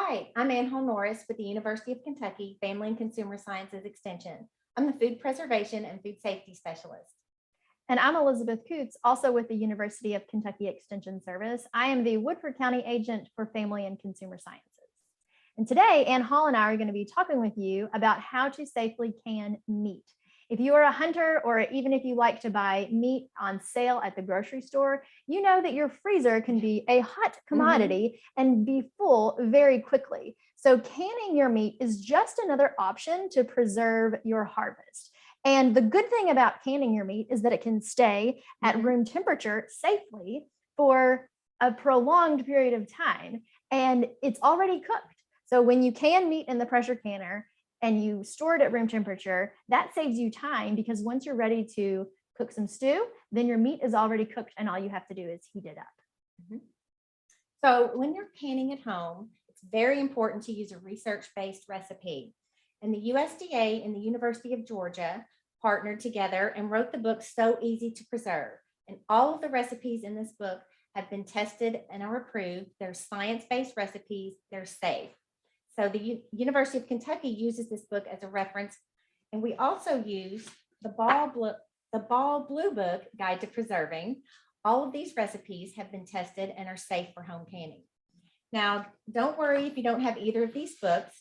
Hi, I'm Annhall Norris with the University of Kentucky Family and Consumer Sciences Extension. I'm the Food Preservation and Food Safety Specialist. And I'm Elizabeth Coots, also with the University of Kentucky Extension Service. I am the Woodford County Agent for Family and Consumer Sciences. And today, Annhall and I are going to be talking with you about how to safely can meat. If you are a hunter, or even if you like to buy meat on sale at the grocery store, you know that your freezer can be a hot commodity and be full very quickly. So canning your meat is just another option to preserve your harvest. And the good thing about canning your meat is that it can stay at room temperature safely for a prolonged period of time, and it's already cooked. So when you can meat in the pressure canner and you store it at room temperature, that saves you time, because once you're ready to cook some stew, then your meat is already cooked and all you have to do is heat it up. So when you're canning at home, it's very important to use a research-based recipe. And the USDA and the University of Georgia partnered together and wrote the book So Easy to Preserve. And all of the recipes in this book have been tested and are approved. They're science-based recipes, they're safe. So the University of Kentucky uses this book as a reference. And we also use the Ball Blue Book Guide to Preserving. All of these recipes have been tested and are safe for home canning. Now, don't worry if you don't have either of these books.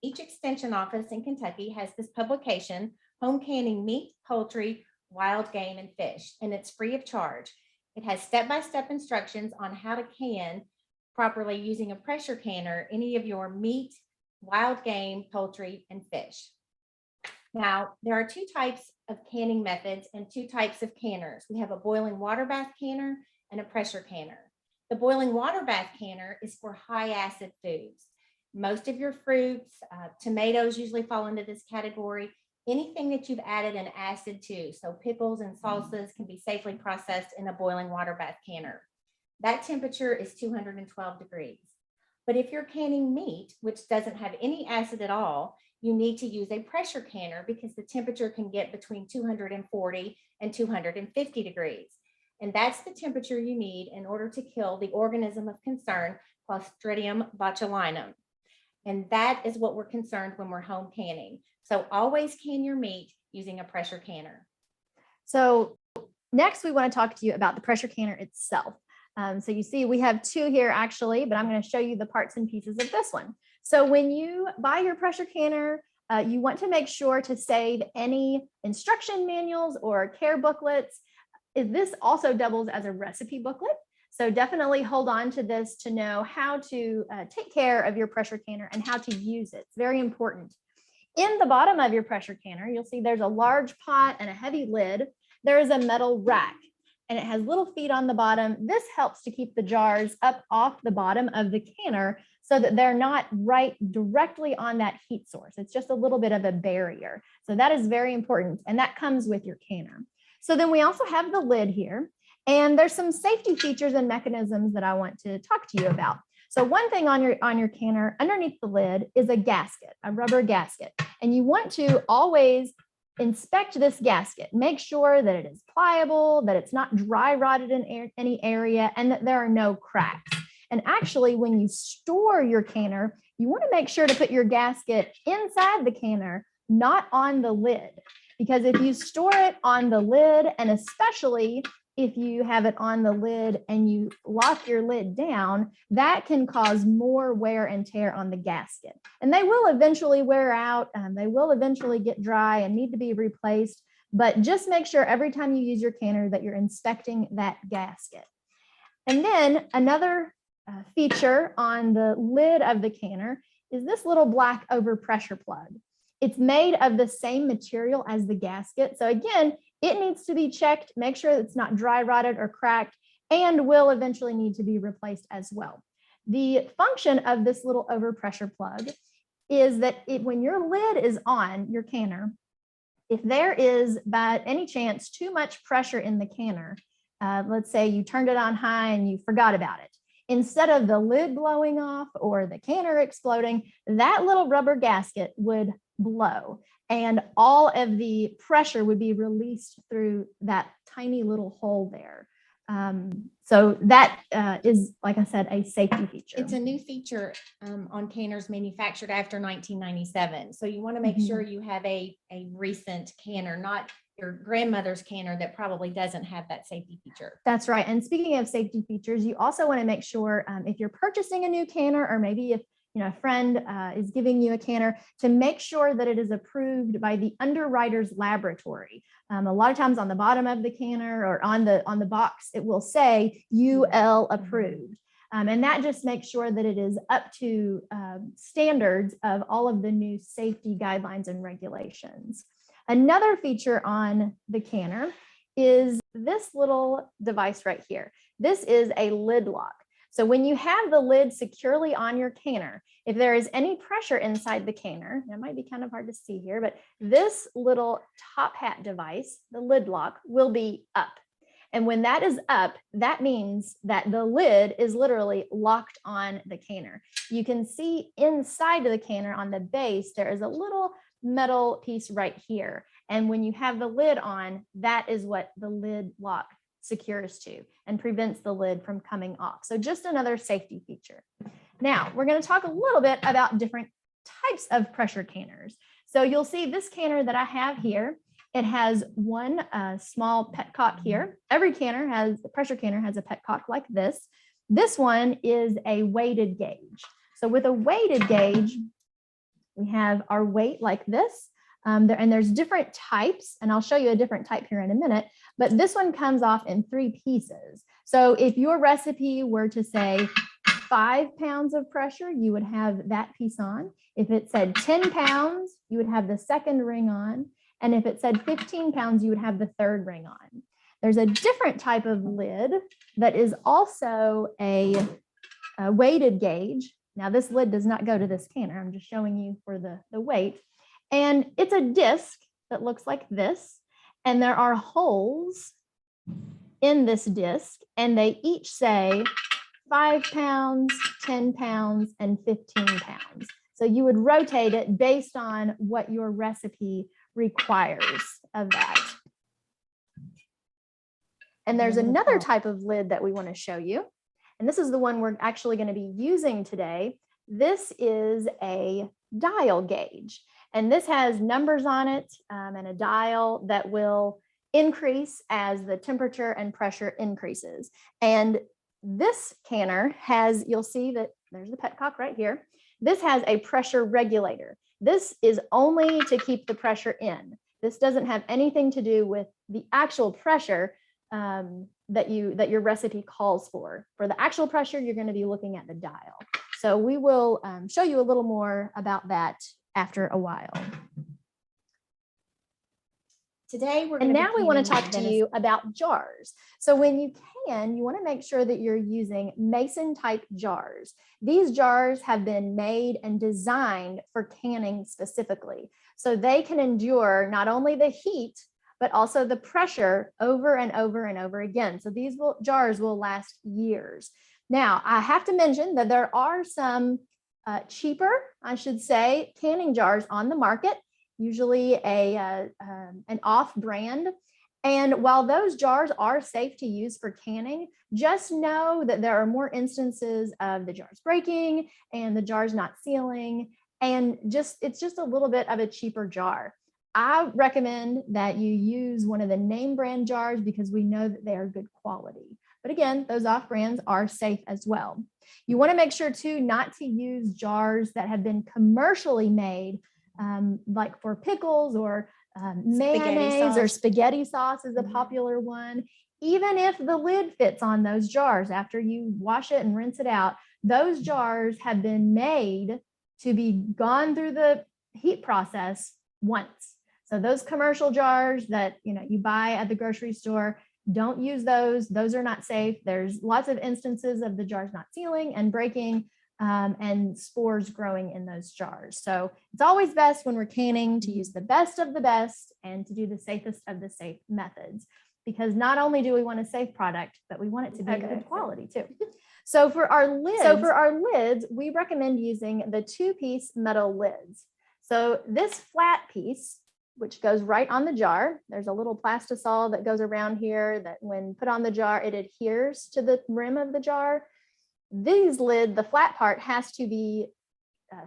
Each extension office in Kentucky has this publication, Home Canning Meat, Poultry, Wild Game, and Fish, and it's free of charge. It has step-by-step instructions on how to can properly using a pressure canner any of your meat, wild game, poultry, and fish. Now, there are two types of canning methods and two types of canners. We have a boiling water bath canner and a pressure canner. The boiling water bath canner is for high acid foods. Most of your fruits, tomatoes usually fall into this category. Anything that you've added an acid to, so pickles and salsas, can be safely processed in a boiling water bath canner. That temperature is 212 degrees. But if you're canning meat, which doesn't have any acid at all, you need to use a pressure canner because the temperature can get between 240 and 250 degrees. And that's the temperature you need in order to kill the organism of concern, Clostridium botulinum. And that is what we're concerned when we're home canning. So always can your meat using a pressure canner. So next we want to talk to you about the pressure canner itself. So you see we have two here actually, but I'm going to show you the parts and pieces of this one. So when you buy your pressure canner, you want to make sure to save any instruction manuals or care booklets. This also doubles as a recipe booklet. So definitely hold on to this to know how to take care of your pressure canner and how to use it. It's very important. In the bottom of your pressure canner, you'll see there's a large pot and a heavy lid. There is a metal rack and it has little feet on the bottom. This helps to keep the jars up off the bottom of the canner so that they're not right directly on that heat source. It's just a little bit of a barrier. So that is very important, and that comes with your canner. So then we also have the lid here, and there's some safety features and mechanisms that I want to talk to you about. So one thing on your canner underneath the lid is a gasket, a rubber gasket, and you want to always inspect this gasket. Make sure that it is pliable, that it's not dry rotted in any area, and that there are no cracks. And actually, when you store your canner, you want to make sure to put your gasket inside the canner, not on the lid. Because if you store it on the lid, and especially if you have it on the lid and you lock your lid down, that can cause more wear and tear on the gasket. And they will eventually wear out, they will eventually get dry and need to be replaced, but just make sure every time you use your canner that you're inspecting that gasket. And then another feature on the lid of the canner is this little black overpressure plug. It's made of the same material as the gasket. So again, it needs to be checked, make sure it's not dry rotted or cracked, and will eventually need to be replaced as well. The function of this little overpressure plug is that when your lid is on your canner, if there is by any chance too much pressure in the canner, let's say you turned it on high and you forgot about it, instead of the lid blowing off or the canner exploding, that little rubber gasket would blow and all of the pressure would be released through that tiny little hole there. So that is, like I said, a safety feature. It's a new feature on canners manufactured after 1997. So you want to make sure you have a recent canner, not your grandmother's canner that probably doesn't have that safety feature. That's right. And speaking of safety features, you also want to make sure if you're purchasing a new canner, or maybe if a friend is giving you a canner, to make sure that it is approved by the underwriter's laboratory. A lot of times on the bottom of the canner or on the box, it will say UL approved. And that just makes sure that it is up to standards of all of the new safety guidelines and regulations. Another feature on the canner is this little device right here. This is a lid lock. So when you have the lid securely on your canner, if there is any pressure inside the canner, it might be kind of hard to see here, but this little top hat device, the lid lock, will be up. And when that is up, that means that the lid is literally locked on the canner. You can see inside of the canner on the base, there is a little metal piece right here. And when you have the lid on, that is what the lid lock secures to and prevents the lid from coming off. So just another safety feature. Now we're going to talk a little bit about different types of pressure canners. So you'll see this canner that I have here. It has one small petcock here. Every pressure canner has a petcock like this. This one is a weighted gauge. So with a weighted gauge, we have our weight like this. And there's different types, and I'll show you a different type here in a minute, but this one comes off in 3 pieces. So if your recipe were to say 5 pounds of pressure, you would have that piece on. If it said 10 pounds, you would have the second ring on. And if it said 15 pounds, you would have the third ring on. There's a different type of lid that is also a weighted gauge. Now this lid does not go to this canner. I'm just showing you for the weight. And it's a disc that looks like this. And there are holes in this disc, and they each say 5 pounds, 10 pounds, and 15 pounds. So you would rotate it based on what your recipe requires of that. And there's another type of lid that we want to show you. And this is the one we're actually going to be using today. This is a dial gauge. And this has numbers on it and a dial that will increase as the temperature and pressure increases. And this canner has, you'll see that there's the petcock right here. This has a pressure regulator. This is only to keep the pressure in. This doesn't have anything to do with the actual pressure that your recipe calls for. For the actual pressure, you're going to be looking at the dial. So we will show you a little more about that after a while. Today, and now we want to talk to you about jars. So when you can, you want to make sure that you're using mason type jars. These jars have been made and designed for canning specifically. So they can endure not only the heat, but also the pressure over and over and over again. So these jars will last years. Now, I have to mention that there are some cheaper, I should say, canning jars on the market, usually an off brand. And while those jars are safe to use for canning, just know that there are more instances of the jars breaking and the jars not sealing, and it's just a little bit of a cheaper jar. I recommend that you use one of the name brand jars because we know that they are good quality. But again, those off brands are safe as well. You want to make sure too not to use jars that have been commercially made, like for pickles or mayonnaise or spaghetti sauce is a popular one. Even if the lid fits on those jars after you wash it and rinse it out, those jars have been made to be gone through the heat process once. So those commercial jars that you buy at the grocery store, don't use those. Those are not safe. There's lots of instances of the jars not sealing and breaking and spores growing in those jars. So it's always best when we're canning to use the best of the best and to do the safest of the safe methods, because not only do we want a safe product, but we want it to be good quality too. So for our lids, we recommend using the 2-piece metal lids. So this flat piece which goes right on the jar. There's a little plastisol that goes around here that when put on the jar, it adheres to the rim of the jar. These lid, the flat part has to be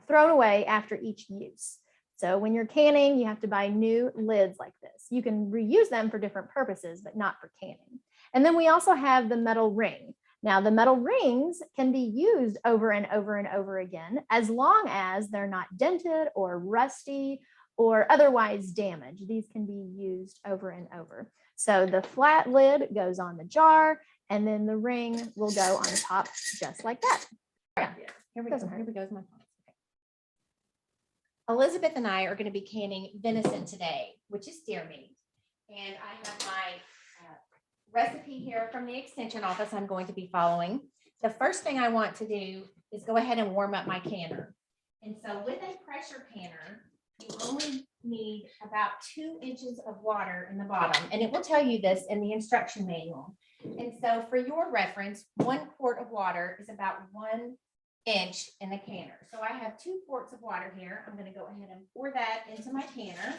thrown away after each use. So when you're canning, you have to buy new lids like this. You can reuse them for different purposes, but not for canning. And then we also have the metal ring. Now the metal rings can be used over and over and over again, as long as they're not dented or rusty or otherwise damaged. These can be used over and over. So the flat lid goes on the jar, and then the ring will go on top just like that. Yeah, here we go. Here we go with my phone. Elizabeth and I are going to be canning venison today, which is deer meat. And I have my recipe here from the extension office I'm going to be following. The first thing I want to do is go ahead and warm up my canner. And so with a pressure canner, you only need about 2 inches of water in the bottom. And it will tell you this in the instruction manual. And so for your reference, 1 quart of water is about 1 inch in the canner. So I have 2 quarts of water here. I'm going to go ahead and pour that into my canner.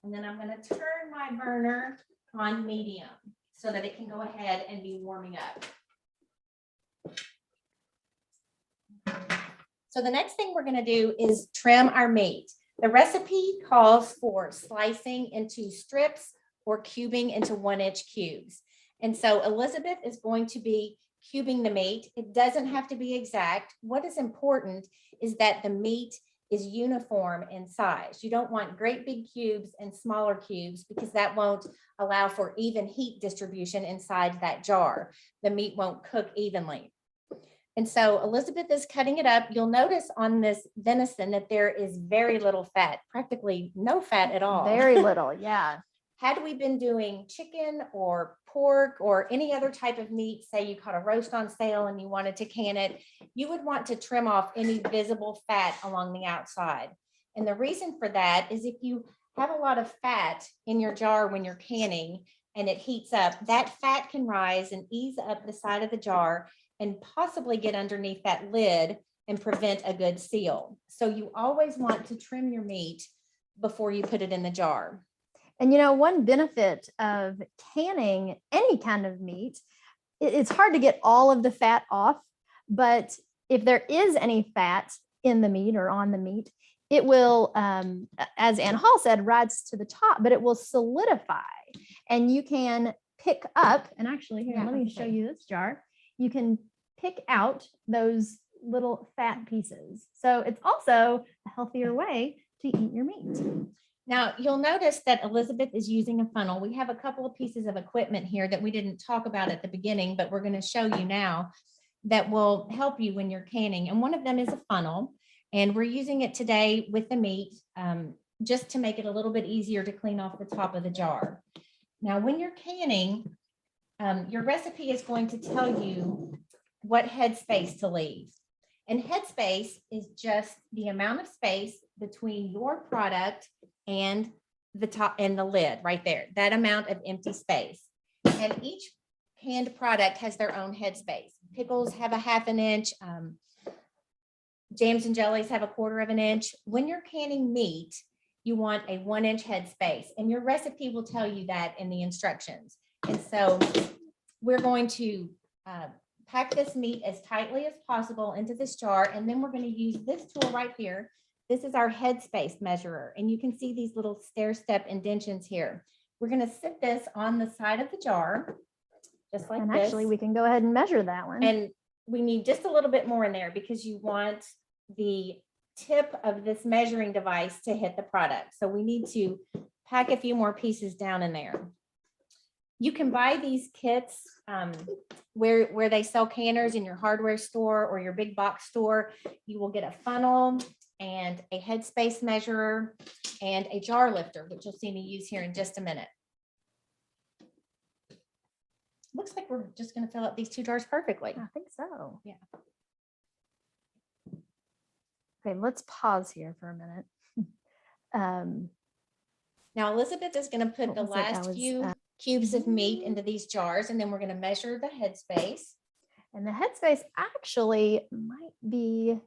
And then I'm going to turn my burner on medium so that it can go ahead and be warming up. So the next thing we're going to do is trim our meat. The recipe calls for slicing into strips or cubing into 1-inch cubes. And so Elizabeth is going to be cubing the meat. It doesn't have to be exact. What is important is that the meat is uniform in size. You don't want great big cubes and smaller cubes because that won't allow for even heat distribution inside that jar. The meat won't cook evenly. And so Elizabeth is cutting it up. You'll notice on this venison that there is very little fat, practically no fat at all. Very little, yeah. Had we been doing chicken or pork or any other type of meat, say you caught a roast on sale and you wanted to can it, you would want to trim off any visible fat along the outside. And the reason for that is if you have a lot of fat in your jar when you're canning and it heats up, that fat can rise and ease up the side of the jar and possibly get underneath that lid and prevent a good seal. So you always want to trim your meat before you put it in the jar. And one benefit of canning any kind of meat, it's hard to get all of the fat off, but if there is any fat in the meat or on the meat, it will, as Annhall said, rise to the top, but it will solidify. And you can pick up, and actually here, let me show you this jar. You can pick out those little fat pieces. So it's also a healthier way to eat your meat. Now, you'll notice that Elizabeth is using a funnel. We have a couple of pieces of equipment here that we didn't talk about at the beginning, but we're going to show you now that will help you when you're canning. And one of them is a funnel, and we're using it today with the meat just to make it a little bit easier to clean off the top of the jar. Now, when you're canning, your recipe is going to tell you what headspace to leave. And headspace is just the amount of space between your product and the top and the lid right there, that amount of empty space. And each canned product has their own headspace. Pickles have a 1/2 inch, jams and jellies have a 1/4 inch. When you're canning meat, you want a 1-inch headspace, and your recipe will tell you that in the instructions. And so we're going to pack this meat as tightly as possible into this jar, and then we're going to use this tool right here. This is our headspace measurer, and you can see these little stair-step indentions here. We're going to sit this on the side of the jar, just like and this. Actually, we can go ahead and measure that one. And we need just a little bit more in there because you want the tip of this measuring device to hit the product. So we need to pack a few more pieces down in there. You can buy these kits where they sell canners in your hardware store or your big box store. You will get a funnel and a headspace measurer and a jar lifter, which you'll see me use here in just a minute. Looks like we're just going to fill up these 2 jars perfectly. I think so. Yeah. Okay, let's pause here for a minute. Now Elizabeth is going to put the last few cubes of meat into these jars, and then we're going to measure the headspace. And the headspace actually might be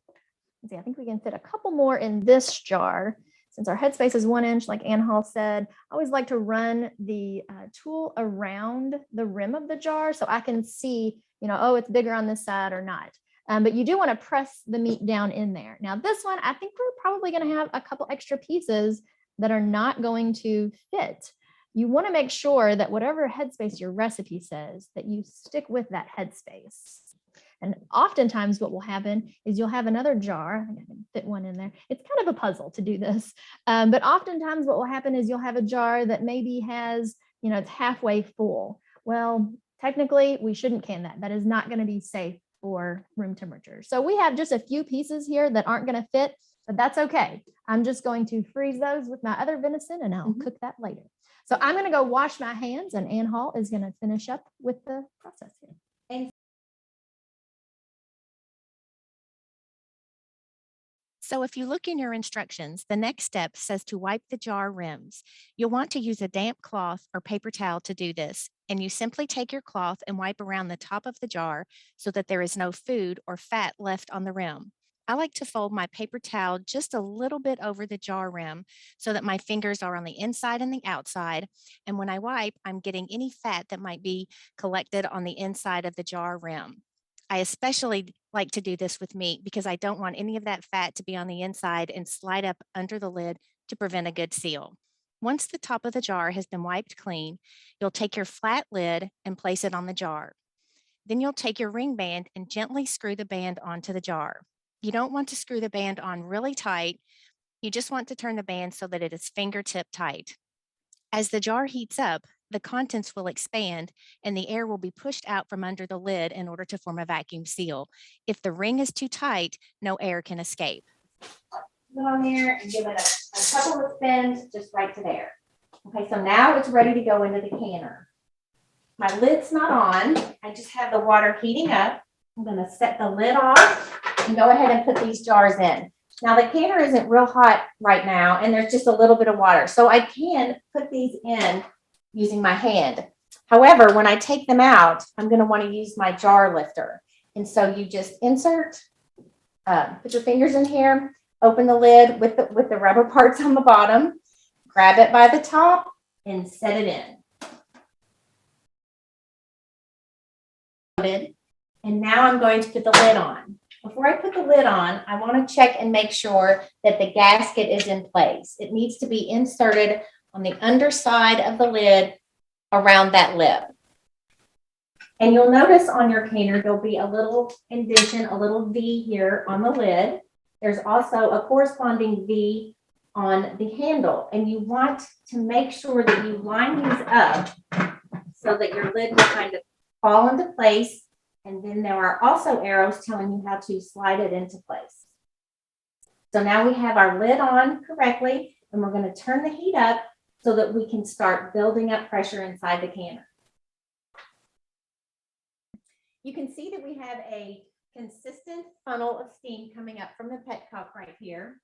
let's see, I think we can fit a couple more in this jar. Since our headspace is 1 inch, like Annhall said, I always like to run the tool around the rim of the jar so I can see, oh, it's bigger on this side or not. But you do want to press the meat down in there. Now this one, I think we're probably going to have a couple extra pieces that are not going to fit. You want to make sure that whatever headspace your recipe says, that you stick with that headspace. And oftentimes what will happen is you'll have another jar. I think I can fit one in there. It's kind of a puzzle to do this. But oftentimes what will happen is you'll have a jar that maybe has, it's halfway full. Well, technically we shouldn't can that. That is not going to be safe for room temperature. So we have just a few pieces here that aren't going to fit, but that's okay. I'm just going to freeze those with my other venison and I'll cook that later. So I'm going to go wash my hands and Annhall is going to finish up with the process here. So if you look in your instructions, the next step says to wipe the jar rims. You'll want to use a damp cloth or paper towel to do this, and you simply take your cloth and wipe around the top of the jar so that there is no food or fat left on the rim. I like to fold my paper towel just a little bit over the jar rim so that my fingers are on the inside and the outside, and when I wipe, I'm getting any fat that might be collected on the inside of the jar rim. I especially like to do this with meat because I don't want any of that fat to be on the inside and slide up under the lid to prevent a good seal. Once the top of the jar has been wiped clean, you'll take your flat lid and place it on the jar. Then you'll take your ring band and gently screw the band onto the jar. You don't want to screw the band on really tight. You just want to turn the band so that it is fingertip tight. As the jar heats up, the contents will expand and the air will be pushed out from under the lid in order to form a vacuum seal. If the ring is too tight, no air can escape. Go on there and give it a couple of spins just right to there. Okay, so now it's ready to go into the canner. My lid's not on. I just have the water heating up. I'm going to set the lid off and go ahead and put these jars in. Now the canner isn't real hot right now and there's just a little bit of water. So I can put these in using my hand. However, when I take them out, I'm going to want to use my jar lifter. And so you just insert, put your fingers in here, open the lid with the rubber parts on the bottom, grab it by the top and set it in. And now I'm going to put the lid on. Before I put the lid on, I want to check and make sure that the gasket is in place. It needs to be inserted on the underside of the lid around that lip. And you'll notice on your canner, there'll be a little indentation, a little V here on the lid. There's also a corresponding V on the handle. And you want to make sure that you line these up so that your lid will kind of fall into place. And then there are also arrows telling you how to slide it into place. So now we have our lid on correctly, and we're going to turn the heat up so that we can start building up pressure inside the canner. You can see that we have a consistent funnel of steam coming up from the petcock right here.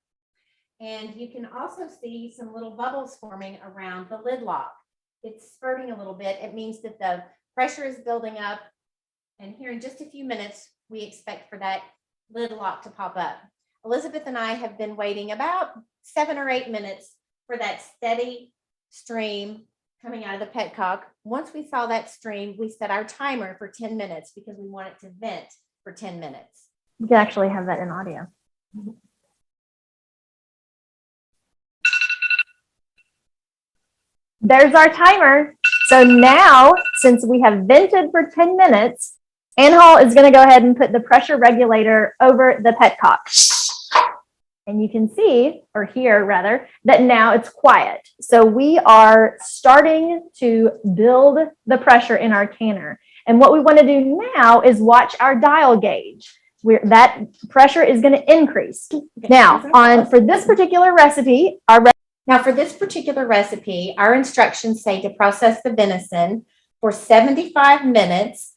And you can also see some little bubbles forming around the lid lock. It's spurting a little bit. It means that the pressure is building up. And here in just a few minutes, we expect for that lid lock to pop up. Elizabeth and I have been waiting about 7 or 8 minutes for that steady stream coming out of the petcock. Once we saw that stream, we set our timer for 10 minutes because we want it to vent for 10 minutes. You can actually have that in audio. There's our timer. So now, since we have vented for 10 minutes, Annhall is going to go ahead and put the pressure regulator over the petcock. And you can see, or hear rather, that now it's quiet. So we are starting to build the pressure in our canner. And what we want to do now is watch our dial gauge. That pressure is going to increase. Now, for this particular recipe, our instructions say to process the venison for 75 minutes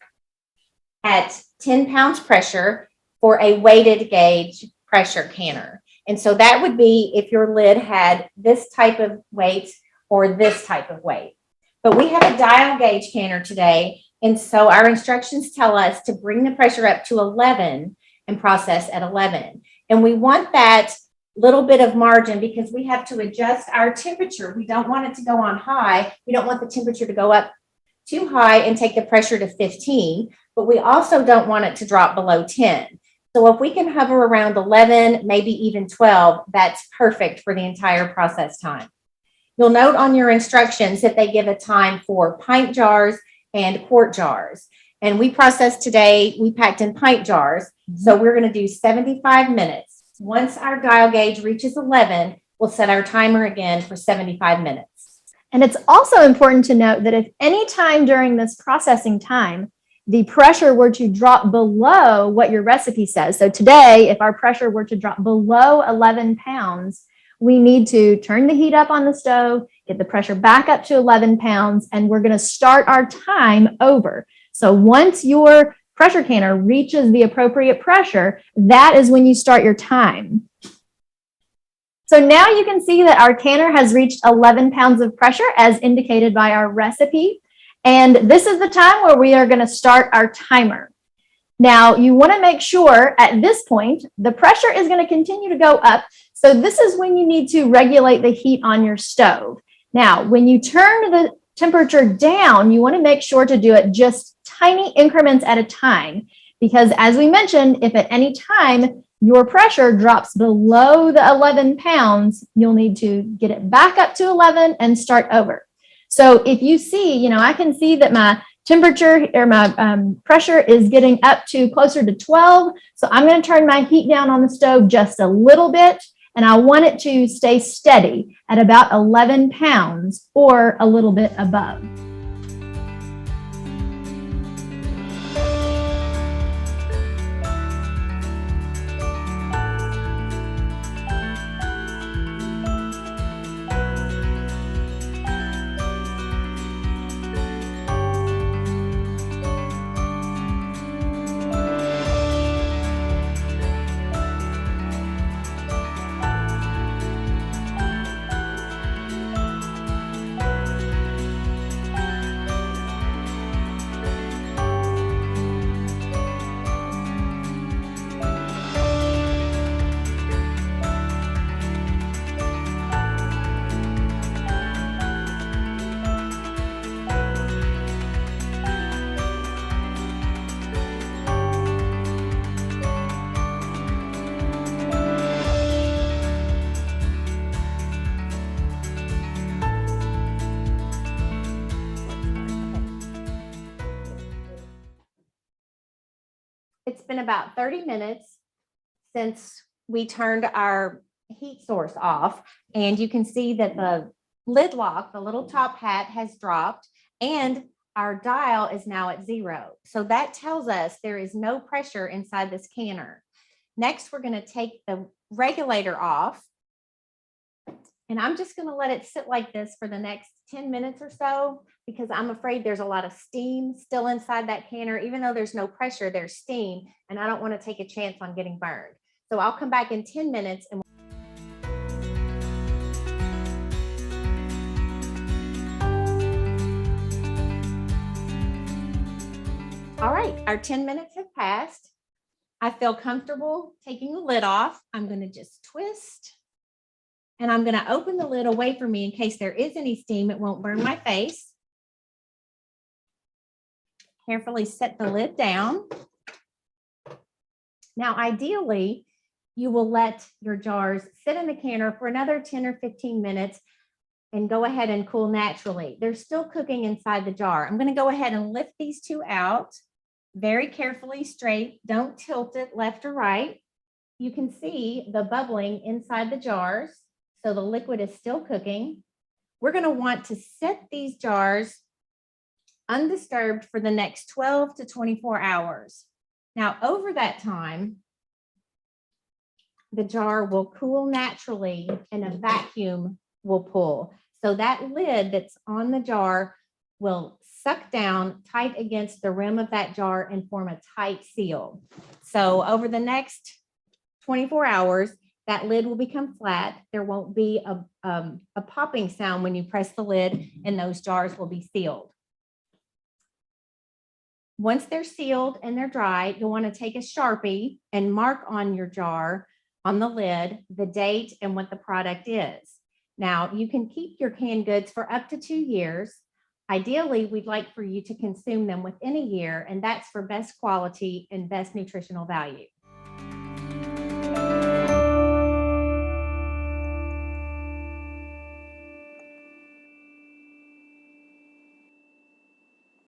at 10 pounds pressure for a weighted gauge pressure canner. And so that would be if your lid had this type of weight or this type of weight. But we have a dial gauge canner today. And so our instructions tell us to bring the pressure up to 11 and process at 11. And we want that little bit of margin because we have to adjust our temperature. We don't want it to go on high. We don't want the temperature to go up too high and take the pressure to 15, but we also don't want it to drop below 10. So if we can hover around 11, maybe even 12, that's perfect for the entire process time. You'll note on your instructions that they give a time for pint jars and quart jars. And we processed today, we packed in pint jars. So we're going to do 75 minutes. Once our dial gauge reaches 11, we'll set our timer again for 75 minutes. And it's also important to note that if any time during this processing time, the pressure were to drop below what your recipe says. So today, if our pressure were to drop below 11 pounds, we need to turn the heat up on the stove, get the pressure back up to 11 pounds, and we're going to start our time over. So once your pressure canner reaches the appropriate pressure, that is when you start your time. So now you can see that our canner has reached 11 pounds of pressure as indicated by our recipe. And this is the time where we are going to start our timer. Now you want to make sure at this point, the pressure is going to continue to go up. So this is when you need to regulate the heat on your stove. Now, when you turn the temperature down, you want to make sure to do it just tiny increments at a time, because as we mentioned, if at any time your pressure drops below the 11 pounds, you'll need to get it back up to 11 and start over. So if you see, I can see that my temperature or my pressure is getting up to closer to 12. So I'm going to turn my heat down on the stove just a little bit, and I want it to stay steady at about 11 pounds or a little bit above. It's been about 30 minutes since we turned our heat source off, and you can see that the lid lock, the little top hat, has dropped, and our dial is now at 0. So that tells us there is no pressure inside this canner. Next, we're going to take the regulator off, and I'm just going to let it sit like this for the next 10 minutes or so, because I'm afraid there's a lot of steam still inside that canner. Even though there's no pressure, there's steam, and I don't want to take a chance on getting burned. So I'll come back in 10 minutes and all right, our 10 minutes have passed. I feel comfortable taking the lid off. I'm going to just twist, and I'm going to open the lid away from me in case there is any steam. It won't burn my face. Carefully set the lid down. Now, ideally, you will let your jars sit in the canner for another 10 or 15 minutes and go ahead and cool naturally. They're still cooking inside the jar. I'm going to go ahead and lift these two out very carefully straight. Don't tilt it left or right. You can see the bubbling inside the jars. So the liquid is still cooking. We're going to want to set these jars undisturbed for the next 12 to 24 hours. Now, over that time, the jar will cool naturally and a vacuum will pull. So that lid that's on the jar will suck down tight against the rim of that jar and form a tight seal. So over the next 24 hours, that lid will become flat. There won't be a popping sound when you press the lid, and those jars will be sealed. Once they're sealed and they're dry, you'll want to take a Sharpie and mark on your jar on the lid, the date, and what the product is. Now, you can keep your canned goods for up to 2 years. Ideally, we'd like for you to consume them within a year, and that's for best quality and best nutritional value.